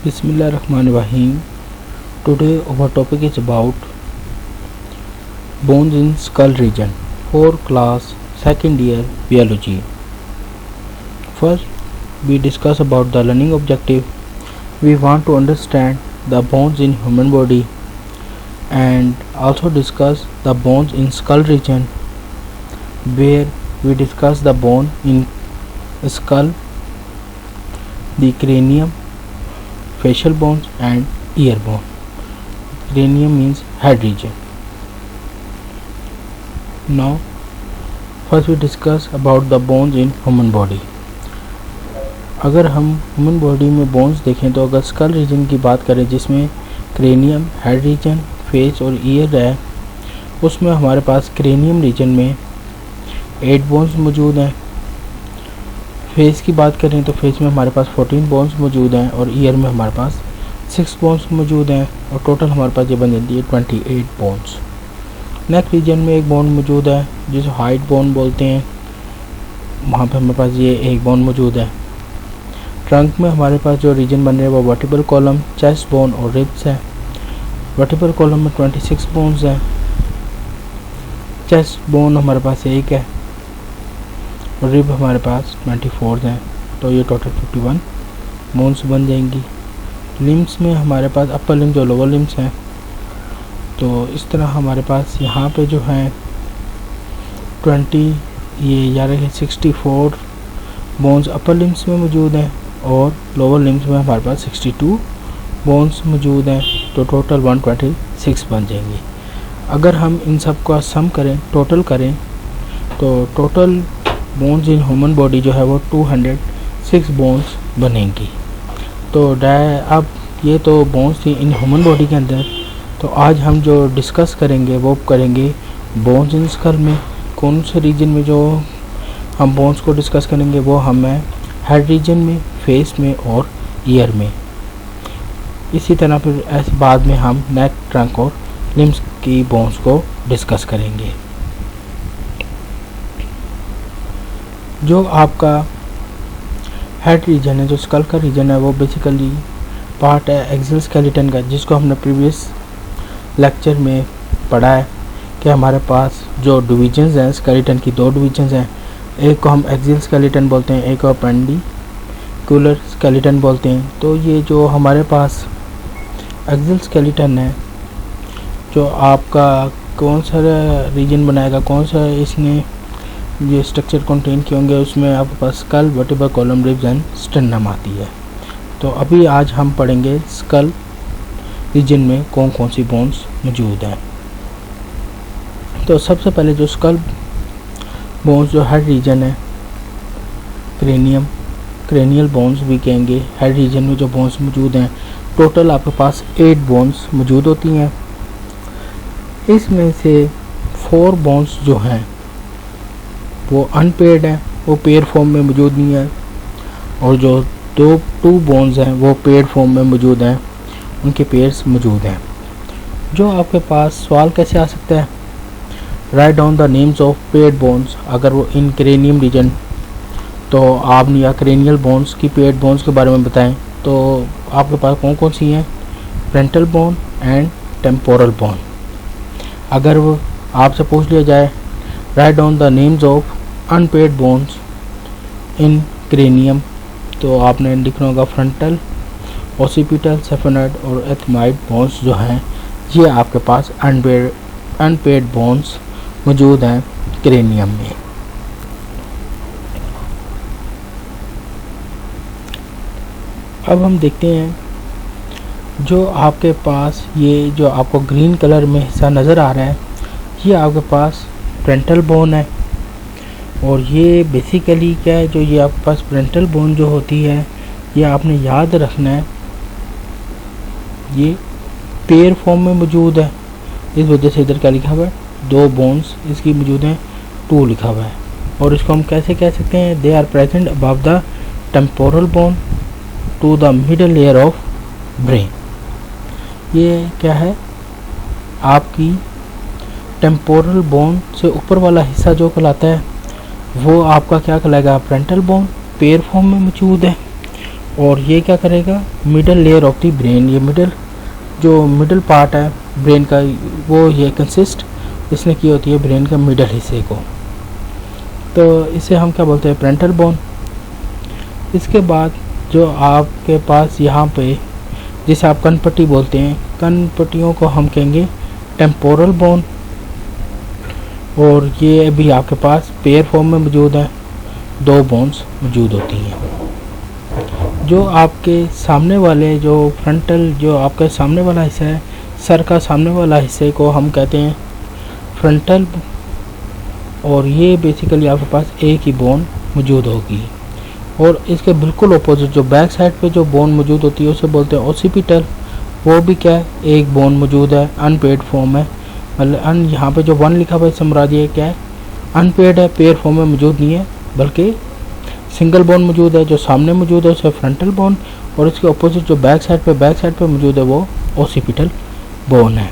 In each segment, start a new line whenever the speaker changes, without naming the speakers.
Bismillahirrahmanirrahim. Today our topic is about bones in skull region for class 2nd year biology. First, we discuss about the learning objective. We want to understand the bones in human body and also discuss the bones in skull region, where we discuss the bone in skull, the cranium, facial bones and ear bone. Cranium means head region. Now first we discuss about the bones in human body. अगर हम human body में bones देखें तो अगर school reason की बात करें जिसमें क्रेनियम, हेड रीजन, फेस और ईयर है, उसमें हमारे पास क्रेनियम रीजन में 8 बोन्स मौजूद हैं। फेस की बात करें तो फेस में हमारे पास 14 बोन्स मौजूद हैं और ईयर में हमारे पास 6 बोन्स मौजूद हैं और टोटल हमारे पास ये बन जाती है 28 बोन्स। नेक रीजन में एक बोन मौजूद है जिसे हाइट बोन बोलते हैं, वहाँ पे हमारे पास ये एक बोन मौजूद है। ट्रंक में हमारे पास जो रीजन बन रहे हैं वो वर्टिब्रल कॉलम, चेस्ट बोन और रिब्स है। वर्टिब्रल कॉलम में 26 बोन्स हैं, चेस्ट बोन हमारे पास एक है और रिब हमारे पास 24 हैं, तो ये टोटल 51 बोन्स बन जाएंगी। लिम्स में हमारे पास अपर लिम्स और लोअर लिम्स हैं, तो इस तरह हमारे पास यहाँ पे जो हैं 64 बोन्स अपर लिम्स में मौजूद हैं और लोअर लिम्स में हमारे पास 62 बोन्स मौजूद हैं, तो टोटल 126 बन जाएंगी। अगर हम इन सब का सम करें, टोटल करें, तो total bones in human body जो है वो 206 बोन्स बनेंगी। तो अब ये तो बोन्स थी इन ह्यूमन बॉडी के अंदर। तो आज हम जो डिस्कस करेंगे वो करेंगे बोन्स इन स्कल में। कौन से रीजन में जो हम बोन्स को डिस्कस करेंगे वो हमें हेड रीजन में, फेस में और ईयर में। इसी तरह फिर ऐसे बाद में हम नेक, ट्रंक और लिम्स की बोन्स को डिस्कस करेंगे। जो आपका हेड रीजन है, जो स्कल का रीजन है, वो बेसिकली पार्ट है एक्सियल स्केलेटन का, जिसको हमने प्रीवियस लेक्चर में पढ़ा है कि हमारे पास जो डिविजन्स हैं स्केलेटन की, 2 डिविजन्स हैं। एक को हम एक्सियल स्केलेटन बोलते हैं, एक को अपेंडिकुलर स्केलेटन बोलते हैं। तो ये जो हमारे पास एक्सियल स्केलेटन है, जो आपका कौन सा रीजन बनाएगा, कौन सा इसने ये स्ट्रक्चर कंटेन किए होंगे, उसमें आपके पास skull, vertebral column, ribs and sternum आती है। तो अभी आज हम पढ़ेंगे स्कल रीजन में कौन कौन सी बोन्स मौजूद हैं। तो सबसे पहले जो स्कल बोन्स, जो हेड रीजन है, क्रेनियल बोन्स भी कहेंगे। हेड रीजन में जो बोन्स मौजूद हैं, टोटल आपके पास 8 बोन्स मौजूद होती हैं। इसमें से 4 बोन्स जो हैं वो अनपेयर्ड हैं, वो पेयर फॉर्म में मौजूद नहीं है, और जो 2 बोन्स हैं वो पेयर्ड फॉर्म में मौजूद हैं, उनके पेयर्स मौजूद हैं। जो आपके पास सवाल कैसे आ सकता है, write down the names of paired bones. अगर वो इन क्रेनियम रीजन, तो आपने या क्रेनियल बोन्स की पेयर्ड बोन्स के बारे में बताएं, तो आपके पास कौन कौन सी हैं, frontal bone and temporal bone. अगर वो आपसे पूछ लिया जाए write down the names of unpaired bones in cranium, तो आपने लिखना होगा फ्रंटल, ओसिपिटल, सेफेनॉइड और एथमाइड बोन्स जो हैं ये आपके पास अनपेयर्ड बोन्स मौजूद हैं क्रेनियम में। अब हम देखते हैं जो आपके पास ये जो आपको ग्रीन कलर में हिस्सा नज़र आ रहा है, ये आपके पास फ्रंटल बोन है। और ये बेसिकली क्या है, जो ये आपके पास फ्रंटल बोन जो होती है, ये आपने याद रखना है, ये पेयर फॉर्म में मौजूद है। इस वजह से इधर क्या लिखा हुआ है, 2 बोन्स इसकी मौजूद हैं, 2 लिखा हुआ है। और इसको हम कैसे कह सकते हैं, they are present above the temporal bone to the middle layer of brain. ये क्या है, आपकी टेम्पोरल बोन से ऊपर वाला हिस्सा जो कहलाता है वो आपका क्या कहलाएगा, फ्रंटल बोन, पेयर फॉर्म में मौजूद है। और ये क्या करेगा, middle layer of the brain, ये मिडल पार्ट है ब्रेन का, वो ये कंसिस्ट इसने की होती है ब्रेन का मिडल हिस्से को, तो इसे हम क्या बोलते हैं, पेरेंटल बोन। इसके बाद जो आपके पास यहाँ पे जिसे आप कनपट्टी बोलते हैं, कनपट्टियों को हम कहेंगे टेम्पोरल बोन, और ये भी आपके पास पेयर फॉर्म में मौजूद है, 2 बोन्स मौजूद होती हैं। जो आपके सामने वाले जो फ्रंटल, जो आपका सामने वाला हिस्सा है, सर का सामने वाला हिस्से को हम कहते हैं फ्रंटल, और ये बेसिकली आपके पास एक ही बोन मौजूद होगी। और इसके बिल्कुल अपोजिट जो बैक साइड पे जो बोन मौजूद होती है उसे बोलते हैं ओसिपिटल, वो भी क्या है, एक बोन मौजूद है, अनपेड फॉर्म है, मतलब यहाँ पे जो 1 लिखा हुआ है समराज ये क्या है, अनपेड है, पेयर फॉर्म में मौजूद नहीं है, बल्कि सिंगल बोन मौजूद है। जो सामने मौजूद है उसे फ्रंटल बोन, और इसके अपोजिट जो बैक साइड पे मौजूद है वो ओसिपिटल बोन है।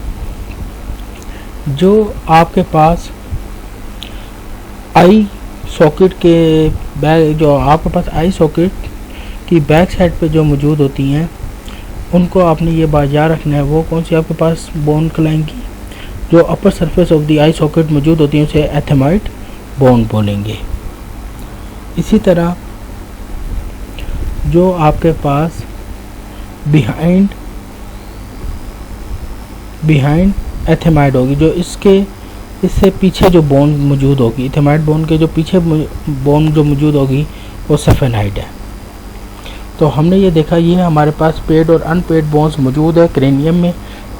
जो आपके पास आई सॉकेट के बैक, जो आपके पास आई सॉकेट की बैक साइड पे जो मौजूद होती हैं उनको आपने ये बात याद रखना है, वो कौन सी आपके पास बोन कहलाएंगी, जो upper surface of the I socket मौजूद होती है उसे एथेमाइड बोन बोलेंगे। इसी तरह जो आपके पास बिहाइंड एथेमाइड होगी, जो इससे पीछे जो बोन मौजूद होगी, एथेमाइड बोन के जो पीछे बोन जो मौजूद होगी वो सफेनाइड है। तो हमने ये देखा, ये हमारे पास पेड और अनपेड बोन्स मौजूद है क्रेनियम में,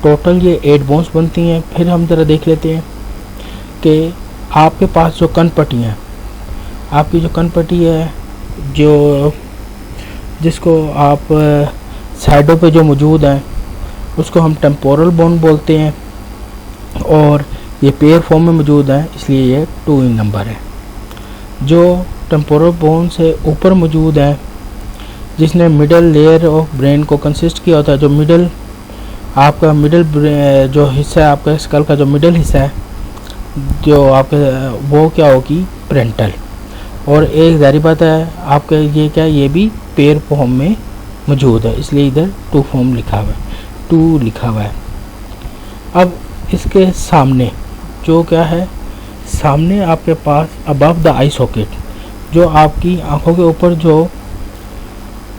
टोटल ये 8 बोन्स बनती हैं। फिर हम ज़रा देख लेते हैं कि आपके पास जो कनपट्टी है, आपकी जो कनपट्टी है, जो जिसको आप साइडों पे जो मौजूद है उसको हम टेम्पोरल बोन बोलते हैं, और ये पेयर फॉर्म में मौजूद है इसलिए ये 2 इन नंबर है। जो टेम्पोरल बोन से ऊपर मौजूद है, जिसने मिडल लेयर ऑफ ब्रेन को कंसिस्ट किया होता है, जो मिडल जो हिस्सा है आपका स्कल का, जो मिडल हिस्सा है जो आपके, वो क्या होगी, पेरेंटल। और एक जारी बात है आपके, ये क्या, ये भी पेयर फॉर्म में मौजूद है, इसलिए इधर 2 फॉर्म लिखा हुआ है, 2 लिखा हुआ है। अब इसके सामने जो क्या है, सामने आपके पास अबव द आई सॉकेट, जो आपकी आंखों के ऊपर जो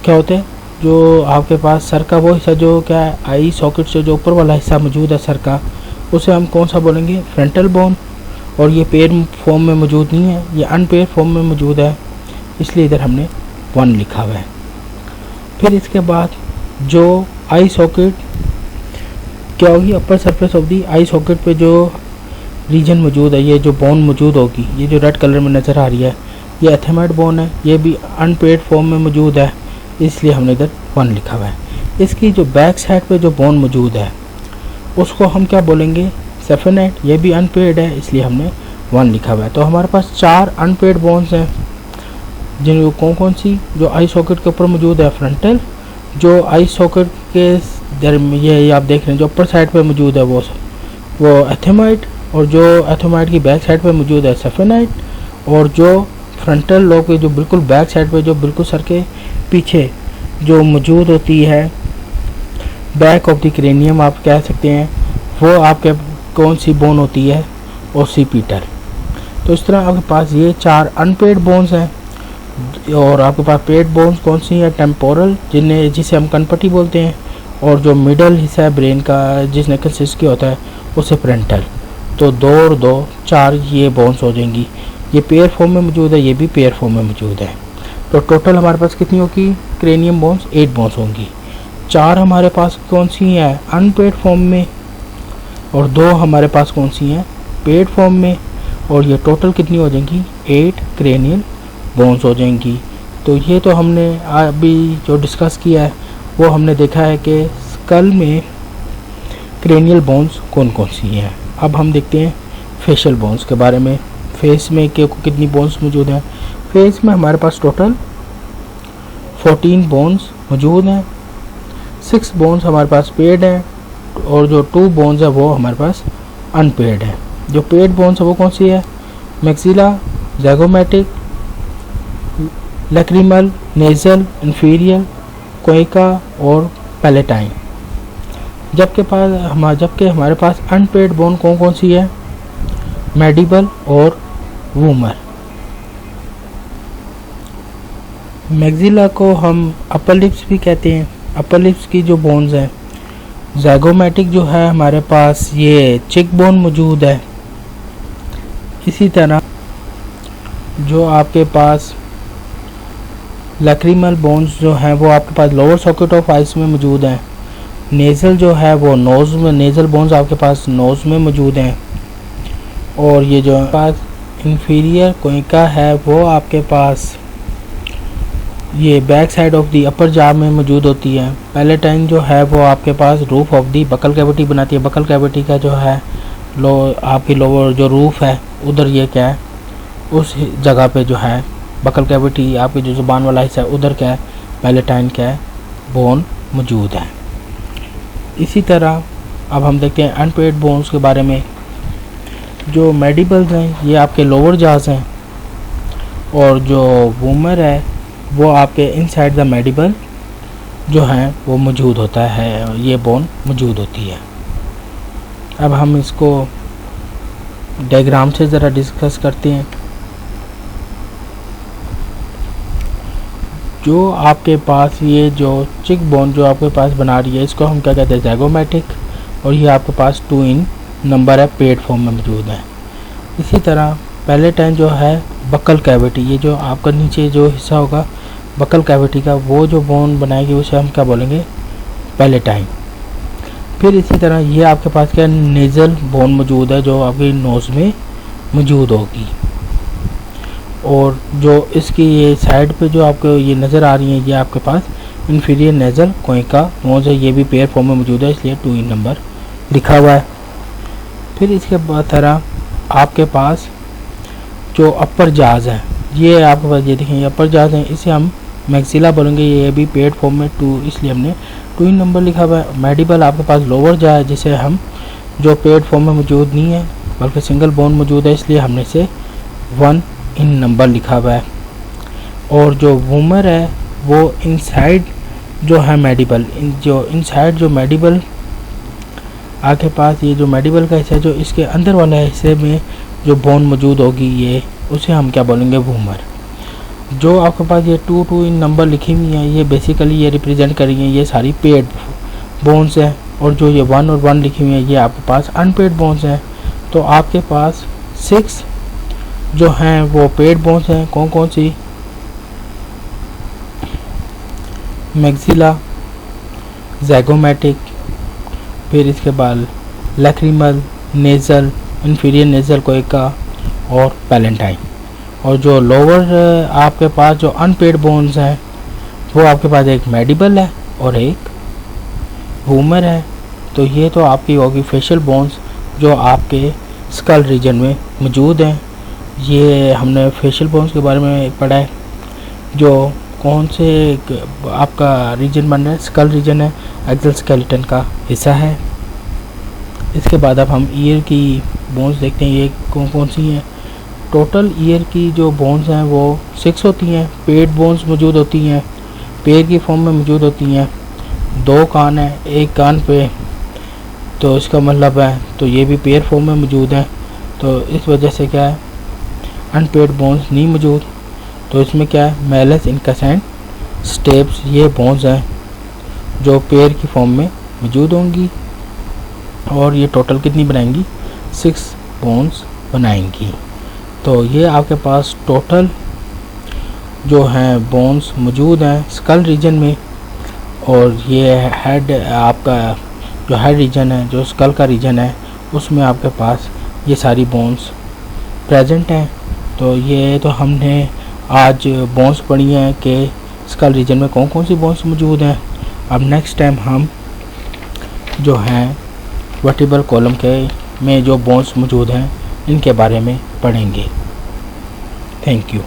क्या होते हैं, जो आपके पास सर का वो हिस्सा जो क्या है, आई सॉकेट से जो ऊपर वाला हिस्सा मौजूद है सर का, उसे हम कौन सा बोलेंगे, फ्रंटल बोन। और ये पेयर फॉर्म में मौजूद नहीं है, ये अनपेयर फॉर्म में मौजूद है, इसलिए इधर हमने 1 लिखा हुआ है। फिर इसके बाद जो आई सॉकेट क्या होगी, upper surface of the I socket पे जो रीजन मौजूद है, ये जो बोन मौजूद होगी, ये जो रेड कलर में नज़र आ रही है, ये एथेमाइड बोन है, ये भी अनपेड फॉर्म में मौजूद है, इसलिए हमने इधर 1 लिखा हुआ है। इसकी जो बैक साइड पे जो बोन मौजूद है उसको हम क्या बोलेंगे, सेफेनाइड, ये भी अनपेड है, इसलिए हमने 1 लिखा हुआ है। तो हमारे पास 4 अनपेड बोन्स हैं, जिन कौन सी, जो आई सॉकेट के ऊपर मौजूद है फ्रंटल, जो आई सॉकेट के ये आप देख रहे हैं जो अपर साइड पे मौजूद है वो एथेमाइड, और जो एथेमाइड की बैक साइड पे मौजूद है सेफेनाइड, और जो फ्रंटल लोब के जो बिल्कुल बैक साइड पे, जो बिल्कुल सर के पीछे जो मौजूद होती है, बैक ऑफ द क्रेनियम आप कह सकते हैं, वो आपके कौन सी बोन होती है, ओसिपिटल। तो इस तरह आपके पास ये 4 अनपेड बोन्स हैं, और आपके पास पेड बोन्स कौन सी है, टेम्पोरल, जिसे हम कनपट्टी बोलते हैं, और जो मिडल हिस्सा है ब्रेन का जिसने कंसिस्ट किया होता है उसे पेरेंटल। तो 2 और 2 4 ये बोन्स हो जाएंगी। ये पेयर फॉर्म में मौजूद है, ये भी पेयर फॉर्म में मौजूद है। तो टोटल हमारे पास कितनी होगी क्रेनियम बोन्स, 8 बोन्स होंगी। 4 हमारे पास कौन सी हैं, अनपेड फॉर्म में, और 2 हमारे पास कौन सी हैं, पेड फॉर्म में, और ये टोटल कितनी हो जाएंगी, 8 क्रेनियल बोन्स हो जाएंगी। तो ये तो हमने अभी जो डिस्कस किया है वो हमने देखा है कि स्कल में क्रेनियल बोन्स कौन कौन सी हैं। अब हम देखते हैं फेशियल बोन्स के बारे में। फेस में कितनी बोन्स मौजूद हैं, फेस में हमारे पास टोटल 14 बोन्स मौजूद हैं। 6 बोन्स हमारे पास पेड हैं, और जो 2 बोन्स है वो हमारे पास अनपेड है। जो पेड बोन्स है वो कौन सी है, मैक्सिला, ज़ैगोमेटिक, लैक्रिमल, नेज़ल, इंफीरियर, कोइका और पैलेटाइन। जबकि हमारे पास अनपेड बोन कौन कौन सी है? मैंडिबल और वूमर। मैक्सिला को हम अपर लिप्स भी कहते हैं। अपर लिप्स की जो बोन्स हैं, ज़ाइगोमैटिक जो है हमारे पास ये चिक बोन मौजूद है। इसी तरह जो आपके पास लैक्रिमल बोन्स जो हैं वो आपके पास लोअर सॉकेट ऑफ आइस में मौजूद हैं। नेज़ल जो है वो नोज़ में, नेज़ल बोन्स आपके पास नोज़ में मौजूद हैं। और ये जो पास इंफीरियर कोइका है वो आपके पास ये back side of the upper jaw में मौजूद होती है। पैलेटाइन जो है वो आपके पास roof of the buccal cavity बनाती है। बकल कैविटी का जो है आपकी लोअर जो रूफ है उधर ये क्या है, उस जगह पे जो है बकल कैविटी आपकी जो ज़ुबान वाला हिस्सा है उधर क्या है, पैलेटाइन क्या है, बोन मौजूद है। इसी तरह अब हम देखते हैं अनपेड बोन्स के बारे में। जो मैंडिबल्स हैं ये आपके लोअर जॉज हैं और जो वूमर है वो आपके इनसाइड द मैंडिबल जो हैं वो मौजूद होता है, ये बोन मौजूद होती है। अब हम इसको डायग्राम से ज़रा डिस्कस करते हैं। जो आपके पास ये जो चिक बोन जो आपके पास बना रही है इसको हम क्या कहते हैं, ज़ाइगोमैटिक, और ये आपके पास 2 इन नंबर है, पेड फॉर्म में मौजूद है। इसी तरह पैलेटाइन जो है बकल कैविटी, ये जो आपका नीचे जो हिस्सा होगा बकल कैविटी का, वो जो बोन बनाएगी उसे हम क्या बोलेंगे, पैलेटाइन। फिर इसी तरह ये आपके पास क्या नेज़ल बोन मौजूद है जो आपकी नोज़ में मौजूद होगी। और जो इसकी ये साइड पे जो आपको ये नज़र आ रही है ये आपके पास इंफीरियर नेज़ल कोइका बोन्स है, ये भी पेयर फॉर्म में मौजूद है इसलिए 2 इन नंबर लिखा हुआ है। फिर इसके बाद तरह आपके पास जो अपर जाज है ये आपके पास ये देखें, अपर जाज है, इसे हम मैक्सिला बोलेंगे, ये भी पेड फॉर्म में 2 इसलिए हमने 2 इन नंबर लिखा हुआ है। मैंडिबल आपके पास लोअर जा है जिसे हम जो पेड फॉर्म में मौजूद नहीं है बल्कि सिंगल बोन मौजूद है इसलिए हमने इसे 1 इन नंबर लिखा हुआ है। और जो वूमर है वो इनसाइड जो है मैंडिबल, जो इनसाइड जो मैंडिबल आपके पास ये जो मैंडिबल का हिस्सा जो इसके अंदर वाला हिस्से में जो बोन मौजूद होगी ये उसे हम क्या बोलेंगे, वूमर। जो आपके पास ये 2 इन नंबर लिखी हुई हैं ये बेसिकली ये रिप्रेजेंट कर रही हैं ये सारी पेड बोन्स हैं। और जो ये 1 और 1 लिखी हुई हैं ये आपके पास अनपेड बोन्स हैं। तो आपके पास 6 जो हैं वो पेड बोन्स हैं। कौन कौन सी? मैक्सिला, ज़ाइगोमैटिक, फिर इसके बाद लैक्रिमल, नेज़ल, इंफीरियर नेज़ल कोइका और पैलेटाइन। और जो लोअर आपके पास जो अनपेड बोन्स हैं वो आपके पास एक मैंडिबल है और एक वूमर है। तो ये तो आपकी होगी फेशियल बोन्स जो आपके स्कल रीजन में मौजूद हैं। ये हमने फेशियल बोन्स के बारे में पढ़ा है। जो कौन से आपका रीजन बन रहा है, स्कल रीजन है, एक्सोस्केलेटन का हिस्सा है। इसके बाद अब हम ईयर की बोन्स देखते हैं, ये कौन कौन सी हैं। टोटल ईयर की जो बोन्स हैं वो 6 होती हैं। पेड बोन्स मौजूद होती हैं, पेड़ की फॉर्म में मौजूद होती हैं। 2 कान है, एक कान पे, तो इसका मतलब है तो ये भी पेयर फॉर्म में मौजूद है। तो इस वजह से क्या है, अनपेड बोन्स नहीं मौजूद। तो इसमें क्या है, मैलस इनकसेंट स्टेप्स ये बोन्स हैं जो पेयर की फॉर्म में मौजूद होंगी। और ये टोटल कितनी बनाएंगी, 6 बोन्स बनाएंगी। तो ये आपके पास टोटल जो हैं बोन्स मौजूद हैं स्कल रीजन में। और ये हेड आपका जो हेड रीजन है, जो स्कल का रीजन है, उसमें आपके पास ये सारी बोन्स प्रेजेंट हैं। तो ये तो हमने आज बोन्स पढ़ी हैं कि स्कल रीजन में कौन कौन सी बोन्स मौजूद हैं। अब नेक्स्ट टाइम हम जो हैं वर्टिब्रल कॉलम के में जो बोन्स मौजूद हैं इनके बारे में पढ़ेंगे। Thank you.